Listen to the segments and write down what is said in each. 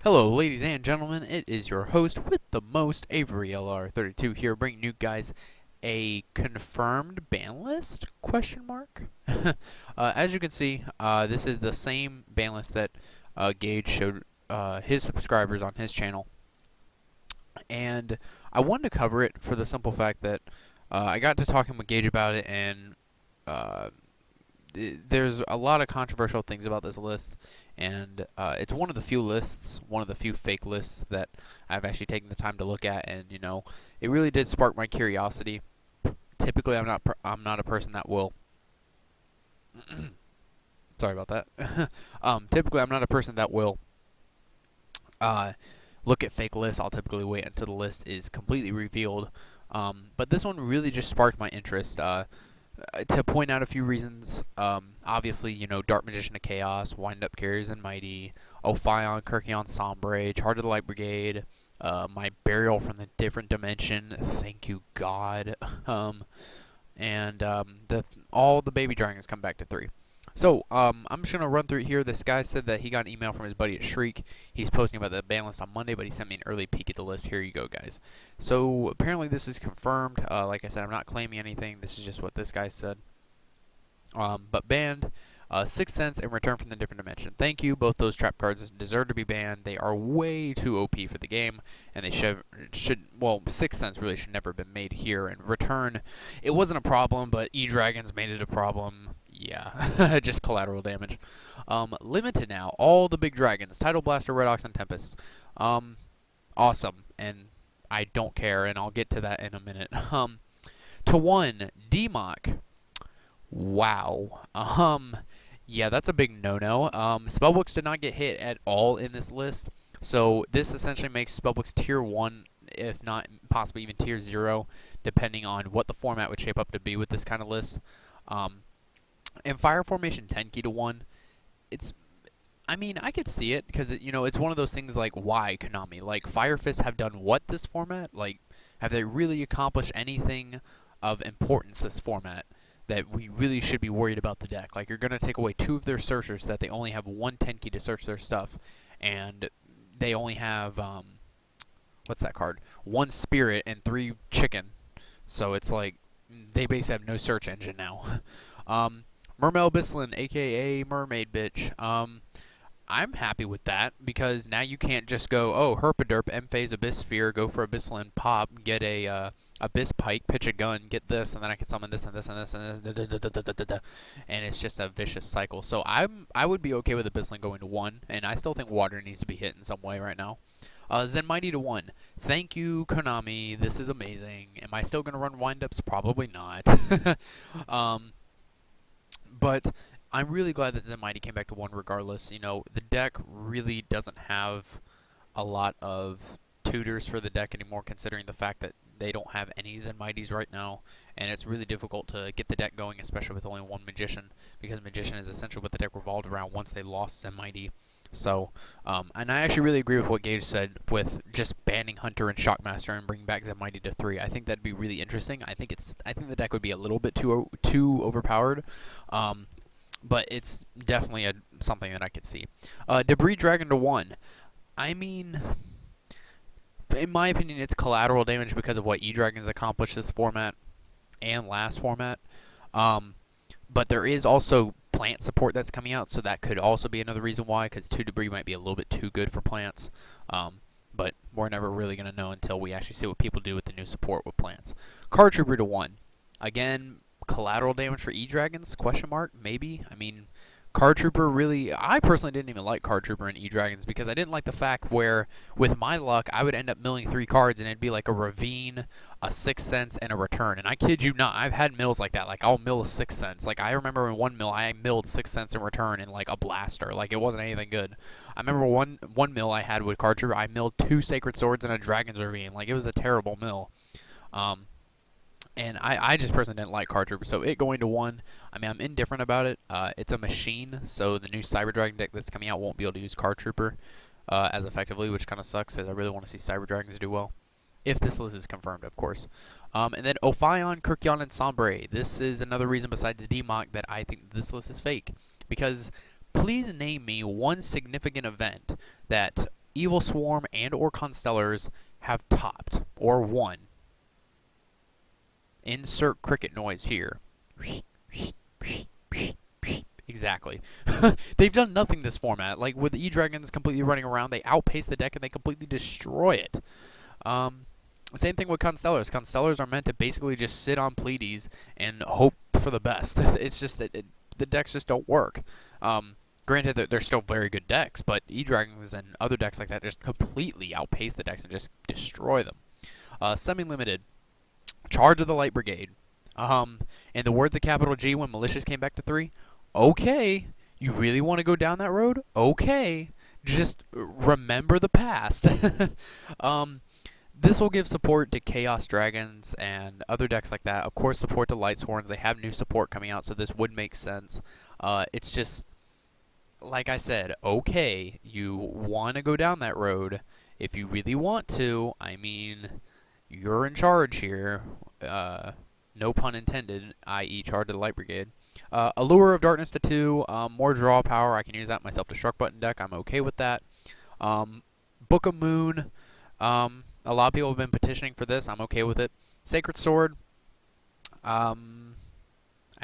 Hello, ladies and gentlemen. It is your host with the most, Avery LR32 here, bringing you guys a confirmed ban list? Question mark. As you can see, this is the same ban list that Gage showed his subscribers on his channel, and I wanted to cover it for the simple fact that I got to talking with Gage about it, and uh, there's a lot of controversial things about this list, and it's one of the few lists, one of the few fake lists that I've actually taken the time to look at, and it really did spark my curiosity. Typically, I'm not a person that will. Sorry about that. Typically, I'm not a person that will uh, look at fake lists. I'll typically wait until the list is completely revealed. But this one really just sparked my interest. To point out a few reasons, obviously, Dark Magician of Chaos, Wind Up Carriers and Mighty, Ophion, Kirkion Sombre, Charge of the Light Brigade, my Burial from the Different Dimension, thank you God, and all the baby dragons come back to 3. So, I'm just going to run through it here. This guy said that he got an email from his buddy at Shriek. He's posting about the ban list on Monday, but he sent me an early peek at the list. Here you go, guys. So, apparently this is confirmed. Like I said, I'm not claiming anything. This is just what this guy said. But banned, Sixth Sense and Return from the Different Dimension. Thank you. Both those trap cards deserve to be banned. They are way too OP for the game, and they well, Sixth Sense really should never have been made here. And Return, it wasn't a problem, but E-Dragons made it a problem. Yeah, just collateral damage. Limited now. All the big dragons. Tidal Blaster, Red Ox, and Tempest. Awesome. And I don't care, and I'll get to that in a minute. To 1, D-Mock. Wow. Yeah, that's a big no-no. Spellbooks did not get hit at all in this list, so this essentially makes Spellbooks Tier 1, if not possibly even Tier 0, depending on what the format would shape up to be with this kind of list. And Fire Formation 10 key to 1, I mean, I could see it, because, it's one of those things like, why, Konami? Like, Fire Fists have done what this format? Like, have they really accomplished anything of importance this format that we really should be worried about the deck? Like, you're going to take away 2 of their searchers that they only have 1 10 key to search their stuff, and they only have, what's that card? 1 Spirit and 3 Chicken. So it's like, they basically have no search engine now. Mermail Bislin, aka Mermaid Bitch. I'm happy with that, because now you can't just go, oh, Herpaderp, M-Phase, Abyss Sphere, go for Abyssalin, pop, get a Abyss Pike, pitch a gun, get this, and then I can summon this and this and this and this, and it's just a vicious cycle. So I would be okay with Abyssalin going to 1, and I still think water needs to be hit in some way right now. Zen Mighty to 1. Thank you, Konami. This is amazing. Am I still going to run windups? Probably not. But I'm really glad that Zen Mighty came back to 1 regardless. The deck really doesn't have a lot of tutors for the deck anymore, considering the fact that they don't have any Zen Mighties right now, and it's really difficult to get the deck going, especially with only 1 Magician, because Magician is essentially what the deck revolved around once they lost Zen Mighty. So, and I actually really agree with what Gage said with just banning Hunter and Shockmaster and bringing back Zen Mighty to 3. I think that'd be really interesting. I think the deck would be a little bit too overpowered, but it's definitely something that I could see. Debris Dragon to 1. I mean, in my opinion, it's collateral damage because of what E-Dragons accomplished this format and last format. But there is also plant support that's coming out, so that could also be another reason why, because 2 Debris might be a little bit too good for plants. But we're never really going to know until we actually see what people do with the new support with plants. Card Trooper to 1. Again, collateral damage for E-Dragons? Question mark? Maybe. I mean, Card Trooper really... I personally didn't even like Card Trooper and E-Dragons, because I didn't like the fact where, with my luck, I would end up milling 3 cards, and it'd be like a Ravine, a Sixth Sense, and a Return. And I kid you not, I've had mills like that. Like, I'll mill a Sixth Sense. Like, I remember in 1 mill, I milled Sixth Sense and Return in, like, a Blaster. Like, it wasn't anything good. I remember one mill I had with Card Trooper, I milled 2 Sacred Swords and a Dragon's Ravine. Like, it was a terrible mill. And I just personally didn't like Card Trooper, so it going to 1, I mean, I'm indifferent about it. It's a machine, so the new Cyber Dragon deck that's coming out won't be able to use Card Trooper as effectively, which kind of sucks, because I really want to see Cyber Dragons do well. If this list is confirmed, of course. And then Ophion, Kirkion, and Sombre. This is another reason besides D-Mock that I think this list is fake. Because please name me one significant event that Evil Swarm and or Constellars have topped or won. Insert cricket noise here. Exactly. They've done nothing this format. Like with E-Dragons completely running around, they outpace the deck and they completely destroy it. Same thing with Constellars. Constellars are meant to basically just sit on Pleiades and hope for the best. It's just that the decks just don't work. Granted that they're still very good decks, but E-Dragons and other decks like that just completely outpace the decks and just destroy them. Semi-limited. Charge of the Light Brigade. In the words of Capital G when Malicious came back to 3, okay, you really want to go down that road? Okay. Just remember the past. This will give support to Chaos Dragons and other decks like that. Of course, support to Light Sworns. They have new support coming out, so this would make sense. It's just, like I said, okay, you want to go down that road. If you really want to, I mean, you're in charge here. No pun intended, i.e. Charge of the Light Brigade. Allure of Darkness to 2, more draw power. I can use that in my Self-Destruct button deck. I'm okay with that. Book of Moon. A lot of people have been petitioning for this. I'm okay with it. Sacred Sword. I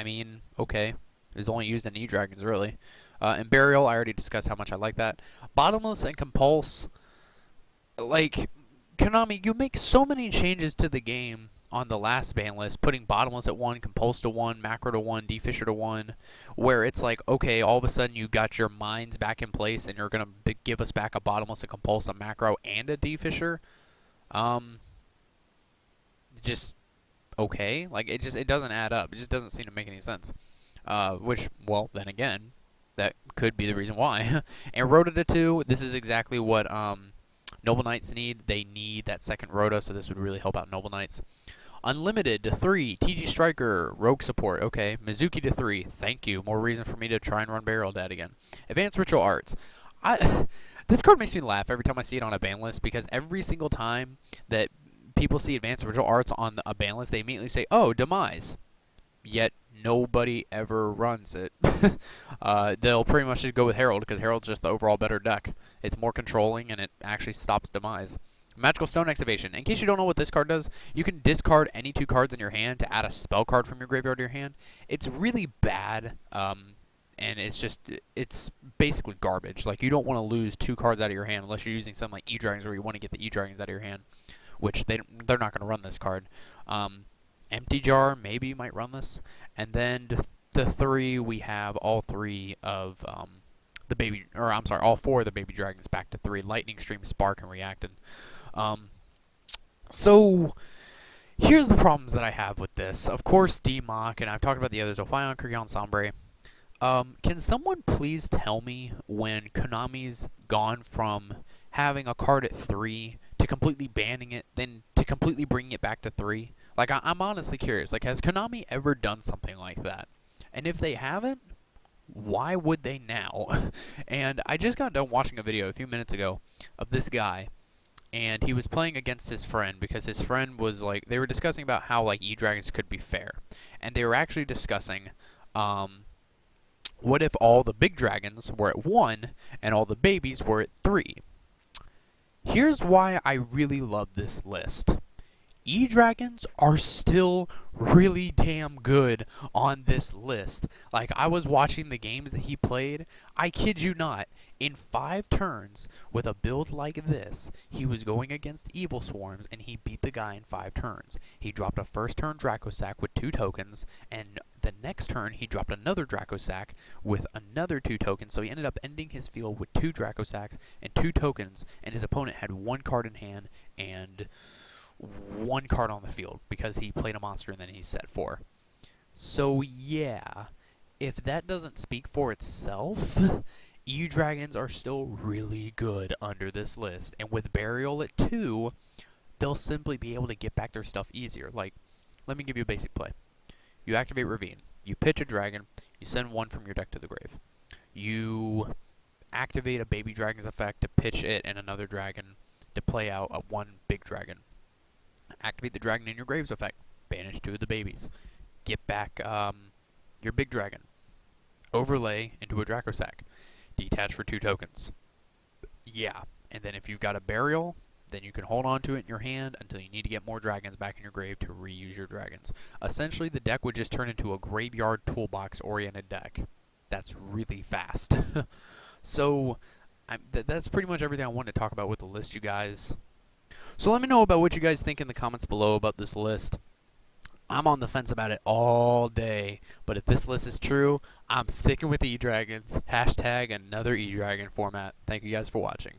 mean, okay. It was only used in E-Dragons, really. And Burial, I already discussed how much I like that. Bottomless and Compulse. Like, Konami, you make so many changes to the game on the last ban list, putting Bottomless at 1, Compulse to 1, Macro to 1, D-Fisher to 1, where it's like, okay, all of a sudden you got your mines back in place and you're going to give us back a Bottomless, a Compulse, a Macro, and a D-Fisher. Just okay. Like, it doesn't add up. It just doesn't seem to make any sense. Which, well, then again, that could be the reason why. And Rota to 2, this is exactly what, Noble Knights need. They need that second Rota, so this would really help out Noble Knights. Unlimited to 3, TG Striker, Rogue support, okay. Mizuki to 3, thank you. More reason for me to try and run Burial Dad again. Advanced Ritual Arts. This card makes me laugh every time I see it on a ban list, because every single time that people see Advanced Ritual Arts on a ban list, they immediately say, oh, Demise. Yet nobody ever runs it. They'll pretty much just go with Herald, because Herald's just the overall better deck. It's more controlling, and it actually stops Demise. Magical Stone Excavation. In case you don't know what this card does, you can discard any 2 cards in your hand to add a spell card from your graveyard to your hand. It's really bad, and it's basically garbage. Like, you don't want to lose 2 cards out of your hand unless you're using something like E-Dragons, where you want to get the E-Dragons out of your hand, which they're not going to run this card. Empty Jar, maybe you might run this. And then the 3, we have all 3 of all 4 of the baby dragons back to 3. Lightning Stream, Spark, and Reactant. So here's the problems that I have with this. Of course, D-Mock, and I've talked about the others, Ophion, Kirghion, Sombre. Can someone please tell me when Konami's gone from having a card at 3 to completely banning it, then to completely bringing it back to 3? Like, I'm honestly curious. Like, has Konami ever done something like that? And if they haven't, why would they now? And I just got done watching a video a few minutes ago of this guy, and he was playing against his friend because his friend was like, they were discussing about how like E-Dragons could be fair, and they were actually discussing what if all the big dragons were at 1 and all the babies were at 3. Here's why I really love this list. E-Dragons are still really damn good on this list. Like, I was watching the games that he played. I kid you not. In 5 turns, with a build like this, he was going against Evil Swarms, and he beat the guy in 5 turns. He dropped a first turn Dracosac with 2 tokens, and the next turn he dropped another Dracosac with another 2 tokens, so he ended up ending his field with 2 Dracosacs and 2 tokens, and his opponent had 1 card in hand and 1 card on the field because he played a monster and then he set 4. So yeah, if that doesn't speak for itself, E-Dragons are still really good under this list. And with Burial at 2, they'll simply be able to get back their stuff easier. Like, let me give you a basic play. You activate Ravine. You pitch a dragon. You send 1 from your deck to the grave. You activate a Baby Dragon's effect to pitch it and another dragon to play out a 1 big dragon. Activate the dragon in your graves effect. Banish 2 of the babies. Get back your big dragon. Overlay into a Dracosac. Detach for 2 tokens. Yeah, And then if you've got a burial, then you can hold on to it in your hand until you need to get more dragons back in your grave to reuse your dragons. Essentially, the deck would just turn into a graveyard toolbox oriented deck. That's really fast. So, that's pretty much everything I wanted to talk about with the list, you guys. So let me know about what you guys think in the comments below about this list. I'm on the fence about it all day, but if this list is true, I'm sticking with E-Dragons. Hashtag another E-Dragon format. Thank you guys for watching.